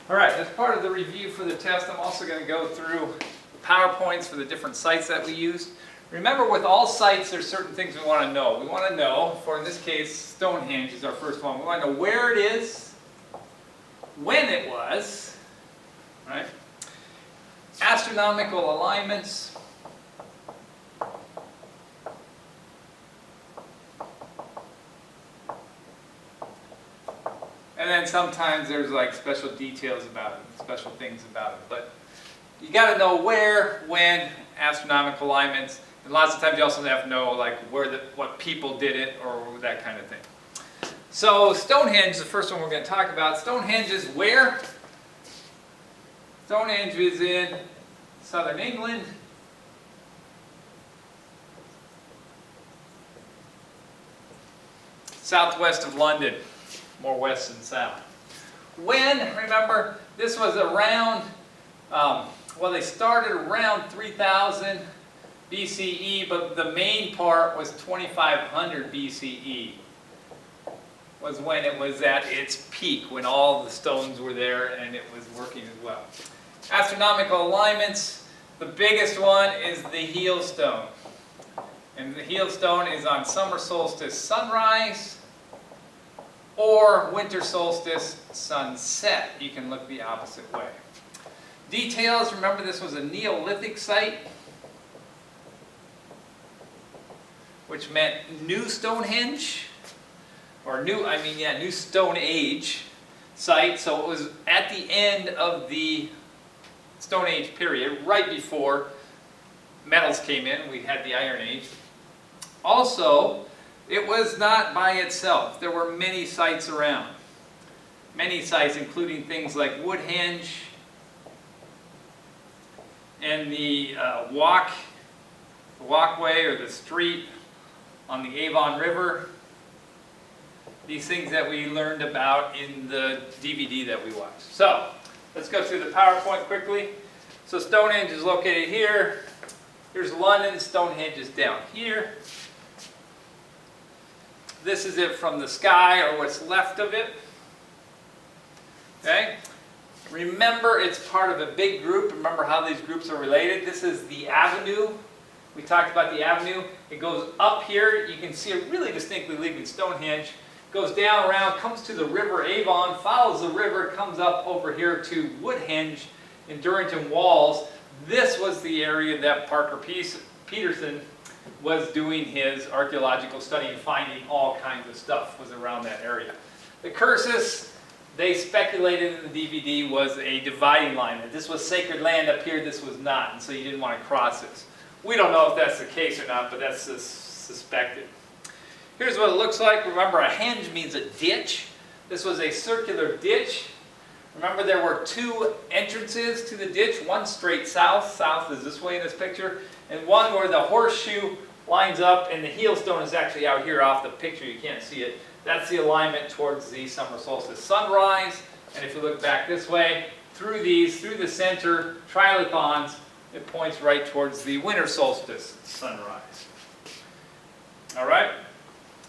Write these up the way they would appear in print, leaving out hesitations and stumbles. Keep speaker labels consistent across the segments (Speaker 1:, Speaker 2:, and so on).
Speaker 1: All right, as part of the review for the test, I'm also going to go through the PowerPoints for the different sites that we used. Remember, with all sites, there's certain things we want to know. We want to know, for in this case, Stonehenge is our first one. We want to know where it is, when it was, right? Astronomical alignments. And then sometimes there's like special details about it, special things about it. But you got to know where, when, astronomical alignments, and lots of times you also have to know like what people did it or that kind of thing. So Stonehenge is the first one we're going to talk about. Stonehenge is where? Stonehenge is in southern England. Southwest of London. More west than south. When, remember, this was around, well, they started around 3000 BCE, but the main part was 2500 BCE, was when it was at its peak, when all the stones were there and it was working as well. Astronomical alignments, the biggest one is the heel stone. And the heel stone is on summer solstice sunrise, or winter solstice sunset. You can look the opposite way. Details, remember this was a Neolithic site, which meant new Stonehenge, or new Stone Age site. So it was at the end of the Stone Age period, right before metals came in. We had the Iron Age. Also, it was not by itself. There were many sites around. Many sites, including things like Woodhenge and the walkway or the street on the Avon River. These things that we learned about in the DVD that we watched. So, let's go through the PowerPoint quickly. So Stonehenge is located here. Here's London. Stonehenge is down here. This is it from the sky, or what's left of it. Okay? Remember, it's part of a big group. Remember how these groups are related. This is the avenue. We talked about the avenue. It goes up here. You can see it really distinctly leaving Stonehenge. Goes down around, comes to the River Avon, follows the river, comes up over here to Woodhenge in Durrington Walls. This was the area that Parker Peterson was doing his archaeological study and finding all kinds of stuff, was around that area. The Cursus, they speculated in the DVD, was a dividing line. That this was sacred land up here, this was not, and so you didn't want to cross this. We don't know if that's the case or not, but that's suspected. Here's what it looks like. Remember, a henge means a ditch. This was a circular ditch. Remember, there were two entrances to the ditch, one straight south. South is this way in this picture. And one where the horseshoe lines up, and the heel stone is actually out here off the picture. You can't see it. That's the alignment towards the summer solstice sunrise. And if you look back this way, through the center trilithons, it points right towards the winter solstice sunrise. All right?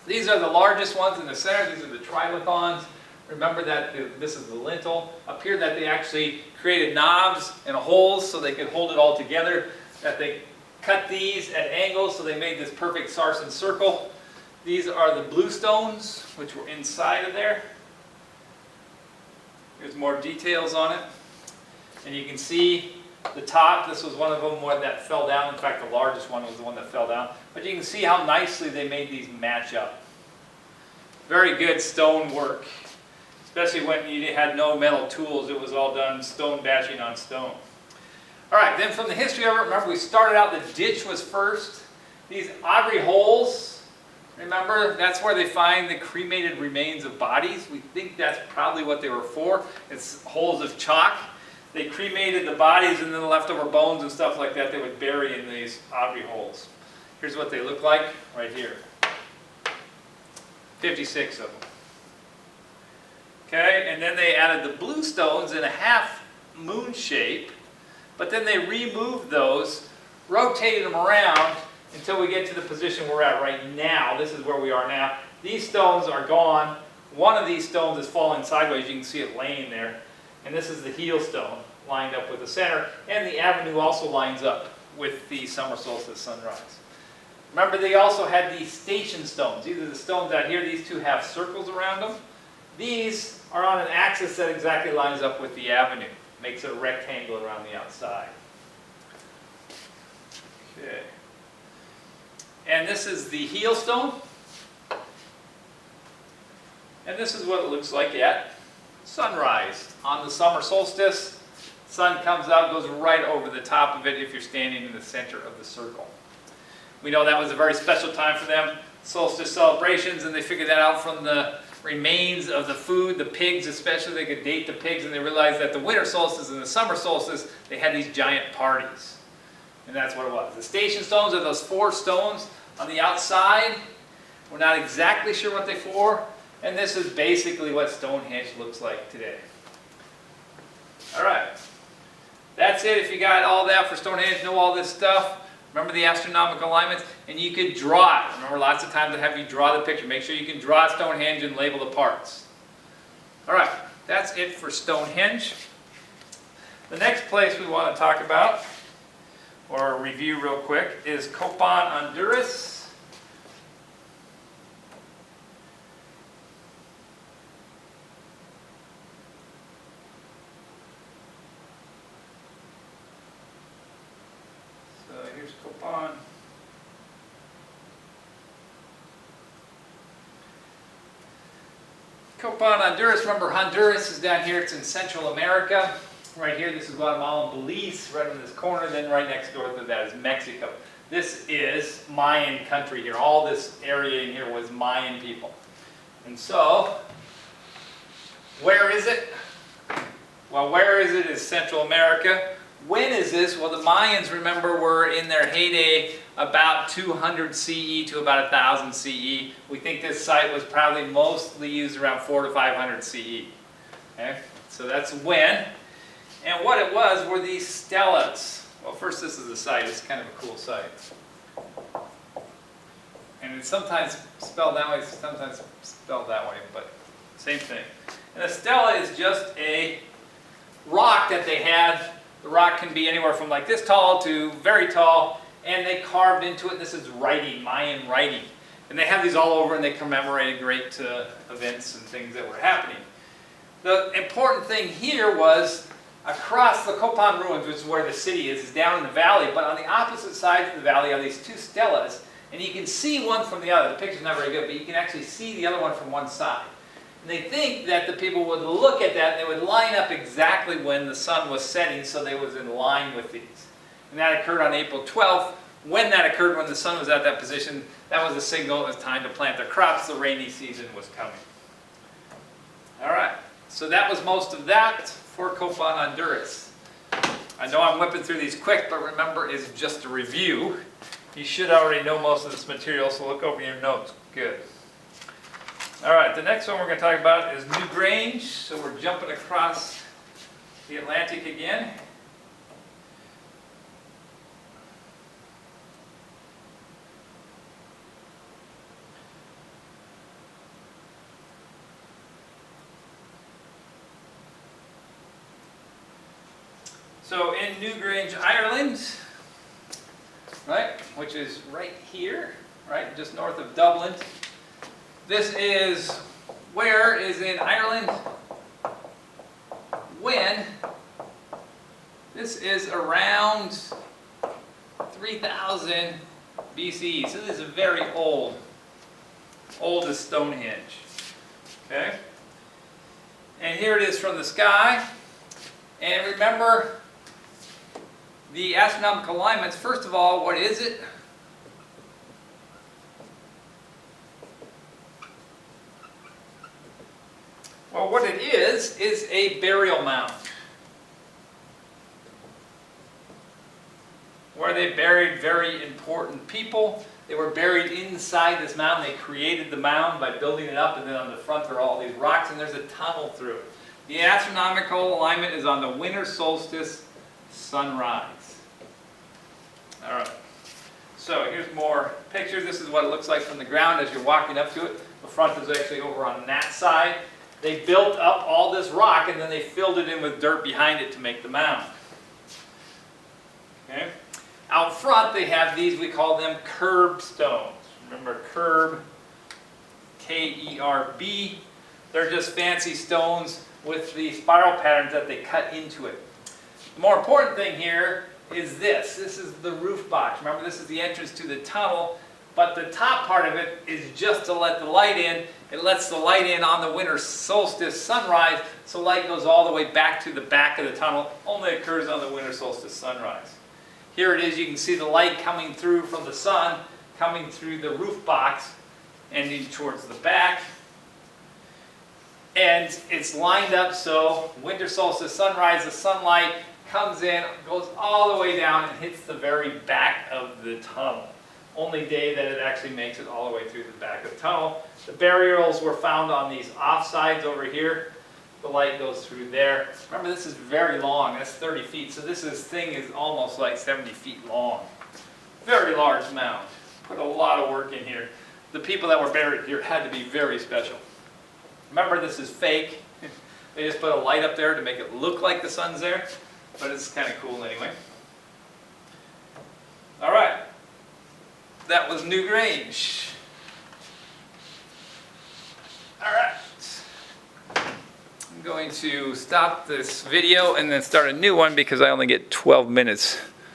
Speaker 1: These are the largest ones in the center. These are the trilithons. Remember that this is the lintel. Up here that they actually created knobs and holes so they could hold it all together. That they cut these at angles so they made this perfect sarsen circle. These are the blue stones, which were inside of there. There's more details on it. And you can see the top. This was one of them that fell down. In fact, the largest one was the one that fell down. But you can see how nicely they made these match up. Very good stone work. Especially when you had no metal tools. It was all done stone bashing on stone. All right, then from the history of it, remember we started out, the ditch was first. These Aubrey holes, remember, that's where they find the cremated remains of bodies. We think that's probably what they were for. It's holes of chalk. They cremated the bodies, and then the leftover bones and stuff like that they would bury in these Aubrey holes. Here's what they look like right here. 56 of them. Okay, and then they added the blue stones in a half moon shape. But then they removed those, rotated them around until we get to the position we're at right now. This is where we are now. These stones are gone. One of these stones is falling sideways. You can see it laying there. And this is the heel stone lined up with the center, and the avenue also lines up with the summer solstice sunrise. Remember, they also had these station stones. These are the stones out here. These two have circles around them. These are on an axis that exactly lines up with the avenue. Makes a rectangle around the outside. Okay. And this is the heel stone. And this is what it looks like at sunrise. On the summer solstice, sun comes out, goes right over the top of it if you're standing in the center of the circle. We know that was a very special time for them, solstice celebrations, and they figured that out from the remains of the food, the pigs especially. They could date the pigs, and they realized that the winter solstice and the summer solstice, they had these giant parties. And that's what it was. The station stones are those 4 stones on the outside. We're not exactly sure what they're for, and this is basically what Stonehenge looks like today. All right, that's it. If you got all that for Stonehenge, know all this stuff. Remember the astronomical alignments, and you could draw it. Remember, lots of times I have you draw the picture. Make sure you can draw Stonehenge and label the parts. All right, that's it for Stonehenge. The next place we want to talk about, or review real quick, is Copan, Honduras. Here's Copan. Copan, Honduras. Remember, Honduras is down here. It's in Central America. Right here, this is Guatemala and Belize, right in this corner. Then right next door to that is Mexico. This is Mayan country here. All this area in here was Mayan people. And so, where is it? Well, where is it is Central America. When is this? Well, the Mayans, remember, were in their heyday about 200 CE to about 1000 CE. We think this site was probably mostly used around 400 to 500 CE. Okay? So that's when. And what it was were these stelas. Well, first, this is the site. It's kind of a cool site. And it's sometimes spelled that way, sometimes spelled that way, but same thing. And a stela is just a rock that they had. The rock can be anywhere from like this tall to very tall, and they carved into it. This is writing, Mayan writing. And they have these all over, and they commemorated great events and things that were happening. The important thing here was across the Copan ruins, which is where the city is down in the valley, but on the opposite sides of the valley are these 2 stelas, and you can see one from the other. The picture's not very good, but you can actually see the other one from one side. And they think that the people would look at that and they would line up exactly when the sun was setting, so they was in line with these. And that occurred on April 12th. When that occurred, when the sun was at that position, that was a signal it was time to plant their crops. The rainy season was coming. All right, so that was most of that for Copan, Honduras. I know I'm whipping through these quick, but remember, it's just a review. You should already know most of this material, so look over your notes. Good. All right, the next one we're going to talk about is Newgrange. So we're jumping across the Atlantic again. So in Newgrange, Ireland, right, which is right here, right, just north of Dublin. This is where is in Ireland when this is around 3000 BCE. So this is a very old, oldest Stonehenge. Okay? And here it is from the sky. And remember the astronomical alignments. First of all, what is it? Well, what it is a burial mound where they buried very important people. They were buried inside this mound. They created the mound by building it up, and then on the front there are all these rocks, and there's a tunnel through it. The astronomical alignment is on the winter solstice sunrise. All right. So here's more pictures. This is what it looks like from the ground as you're walking up to it. The front is actually over on that side. They built up all this rock and then they filled it in with dirt behind it to make the mound. Okay. Out front they have these, we call them curb stones. Remember curb, K-E-R-B. They're just fancy stones with the spiral patterns that they cut into it. The more important thing here is this. This is the roof box. Remember, this is the entrance to the tunnel, but the top part of it is just to let the light in. It lets the light in on the winter solstice sunrise, so light goes all the way back to the back of the tunnel. Only occurs on the winter solstice sunrise. Here it is. You can see the light coming through from the sun, coming through the roof box, ending towards the back. And it's lined up so winter solstice sunrise, the sunlight comes in, goes all the way down and hits the very back of the tunnel. Only day that it actually makes it all the way through the back of the tunnel. The burials were found on these offsides over here. The light goes through there. Remember, this is very long. That's 30 feet. So this thing is almost like 70 feet long. Very large mound. Put a lot of work in here. The people that were buried here had to be very special. Remember, this is fake. They just put a light up there to make it look like the sun's there. But it's kind of cool anyway. All right. That was Newgrange. All right. I'm going to stop this video and then start a new one because I only get 12 minutes